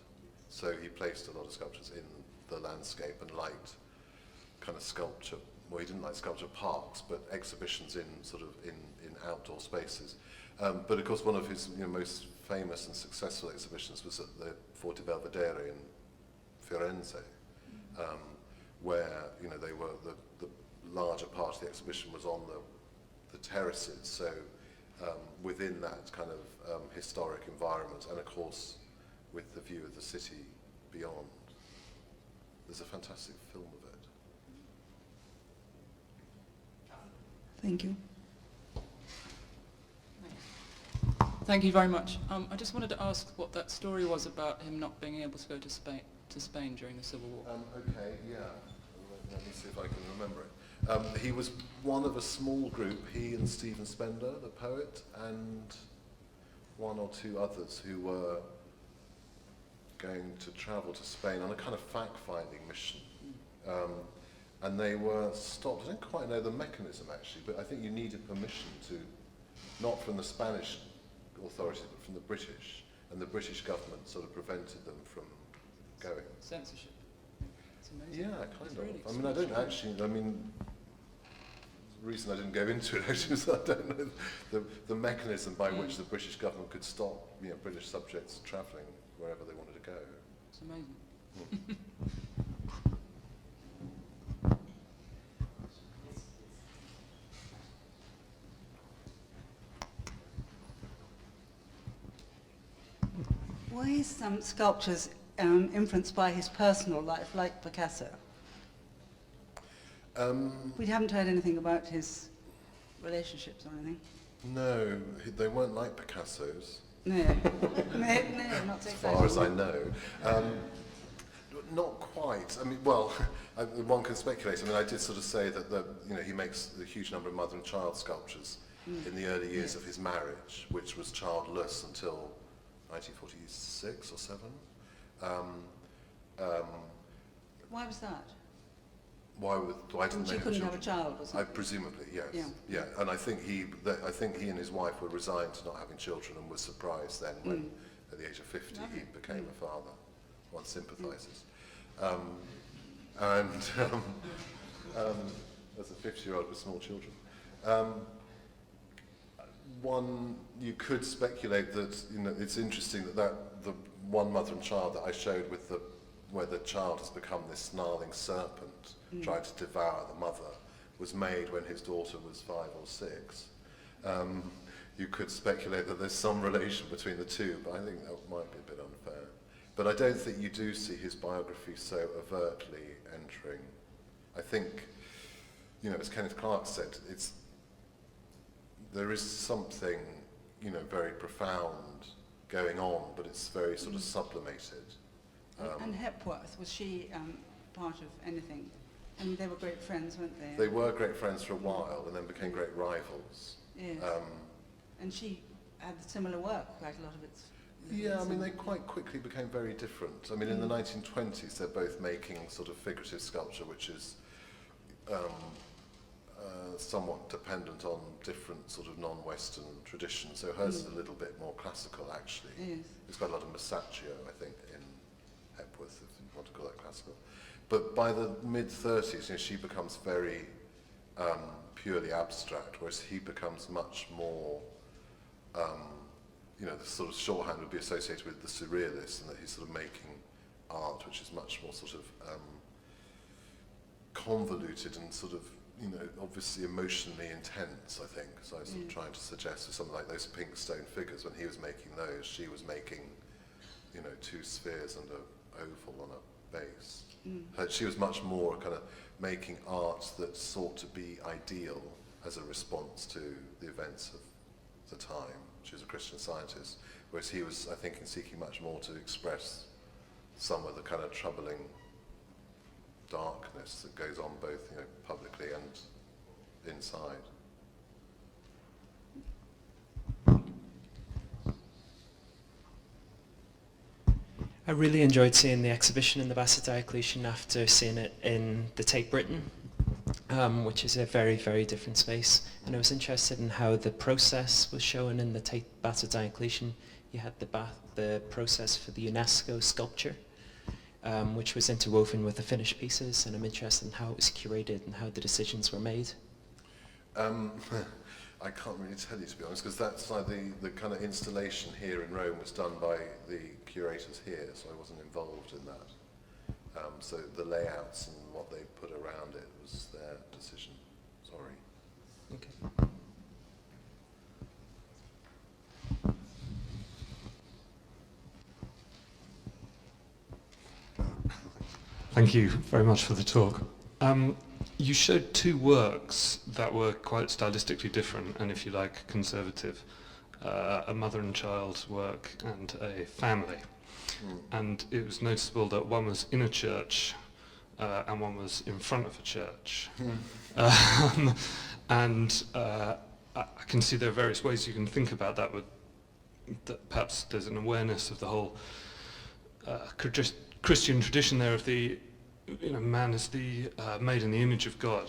So he placed a lot of sculptures in the landscape and liked kind of sculpture well, he didn't like sculpture parks, but exhibitions in sort of in outdoor spaces. But of course, one of his most famous and successful exhibitions was at the Forte Belvedere in Firenze, where they were the larger part of the exhibition was on the terraces. So within that kind of historic environment, and of course with the view of the city beyond. There's a fantastic film of it. Thank you. Thank you very much. I just wanted to ask what that story was about him not being able to go to Spain during the Civil War. Okay, yeah. Let me see if I can remember it. He was one of a small group, he and Stephen Spender, the poet, and one or two others who were going to travel to Spain on a kind of fact-finding mission. And they were stopped. I don't quite know the mechanism actually, but I think you needed permission to, not from the Spanish authorities, but from the British. And the British government sort of prevented them from going. Censorship. It's amazing. Yeah, kind It's of. really I mean, I don't actually, the reason I didn't go into it actually is I don't know the mechanism by which the British government could stop British subjects travelling wherever they wanted to go. It's amazing. Were his sculptures influenced by his personal life, like Picasso? We haven't heard anything about his relationships or anything. No, they weren't like Picasso's. No, no, not so as far as I know. Not quite. I mean, well, one can speculate. I mean, I did sort of say that he makes a huge number of mother and child sculptures in the early years of his marriage, which was childless until 1946 or 7. Why was that? Why would I didn't know She her couldn't have children. a child or something? Presumably, yes. Yeah. Yeah, and I think he and his wife were resigned to not having children and was surprised then when, at the age of 50, he became a father. One sympathises. As a 50-year-old with small children. You could speculate that it's interesting that the one mother and child that I showed with where the child has become this snarling serpent trying to devour the mother was made when his daughter was 5 or 6. You could speculate that there's some relation between the two, but I think that might be a bit unfair. But I don't think you do see his biography so overtly entering. I think, as Kenneth Clark said, there is something, very profound going on, but it's very sort of sublimated. And Hepworth, was she part of anything? I mean, they were great friends, weren't they? They were great friends for a while and then became great rivals. Yes. And she had similar work, quite a lot of it. Yeah, I mean, they quite quickly became very different. I mean, in the 1920s, they're both making sort of figurative sculpture, which is somewhat dependent on different sort of non-Western traditions. So hers is a little bit more classical, actually. Yes. It's got a lot of Masaccio, I think, in Hepworth, if you want to call that classical. But by the mid-30s, she becomes very purely abstract, whereas he becomes much more, the sort of shorthand would be associated with the surrealist, and that he's sort of making art which is much more sort of convoluted and sort of, obviously emotionally intense, I think. So I was sort of trying to suggest with something like those pink stone figures, when he was making those, she was making, 2 spheres and an oval on a base. She was much more kind of making art that sought to be ideal as a response to the events of the time. She was a Christian Scientist, whereas he was, I think, seeking much more to express some of the kind of troubling darkness that goes on both, publicly and inside. I really enjoyed seeing the exhibition in the Bassett Diocletian after seeing it in the Tate Britain, which is a very, very different space. And I was interested in how the process was shown in the Bassett Diocletian. You had the process for the UNESCO sculpture, which was interwoven with the finished pieces, and I'm interested in how it was curated and how the decisions were made. I can't really tell you, to be honest, because that's like the kind of installation here in Rome was done by the curators here, so I wasn't involved in that. So the layouts and what they put around it was their decision. Sorry. Okay. Thank you very much for the talk. You showed two works that were quite stylistically different and, if you like, conservative. A mother and child work and a family. And it was noticeable that one was in a church and one was in front of a church. And I can see there are various ways you can think about that, that perhaps there's an awareness of the whole Christian tradition there of the man is the made in the image of God,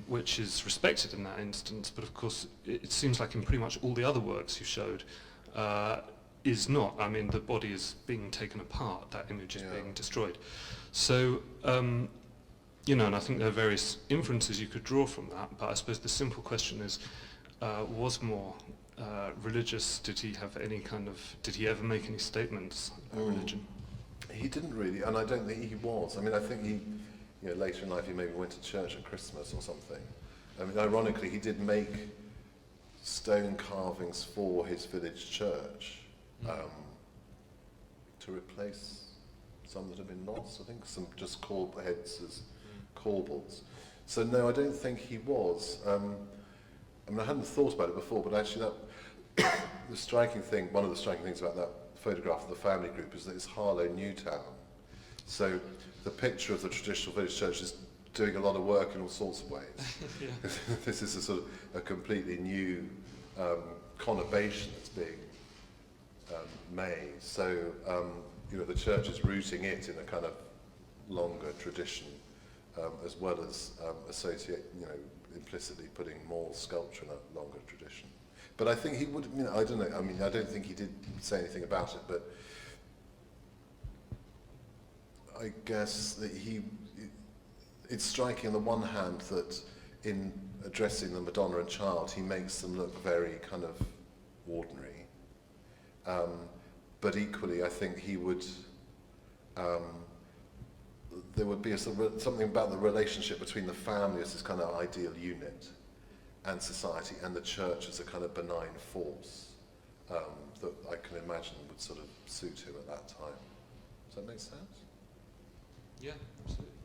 which is respected in that instance, but of course it seems like in pretty much all the other works you showed is not. I mean, the body is being taken apart, that image is being destroyed. So, and I think there are various inferences you could draw from that, but I suppose the simple question is, was Moore religious? Did he ever make any statements about religion? He didn't really, and I don't think he was. I mean, I think he, later in life he maybe went to church at Christmas or something. I mean, ironically, he did make stone carvings for his village church to replace some that had been lost. I think some just heads as corbels. So no, I don't think he was. I mean, I hadn't thought about it before, but actually one of the striking things about that photograph of the family group is that it's Harlow, Newtown. So the picture of the traditional village church is doing a lot of work in all sorts of ways. This is a completely new conurbation that's being made. So the church is rooting it in a kind of longer tradition, as well as implicitly putting more sculpture in a longer tradition. But I think he would, I don't know, I mean, I don't think he did say anything about it, but I guess that it's striking on the one hand that in addressing the Madonna and Child, he makes them look very kind of ordinary. But equally, I think he would, there would be something about the relationship between the family as this kind of ideal unit and society, and the church as a kind of benign force that I can imagine would sort of suit him at that time. Does that make sense? Yeah, absolutely.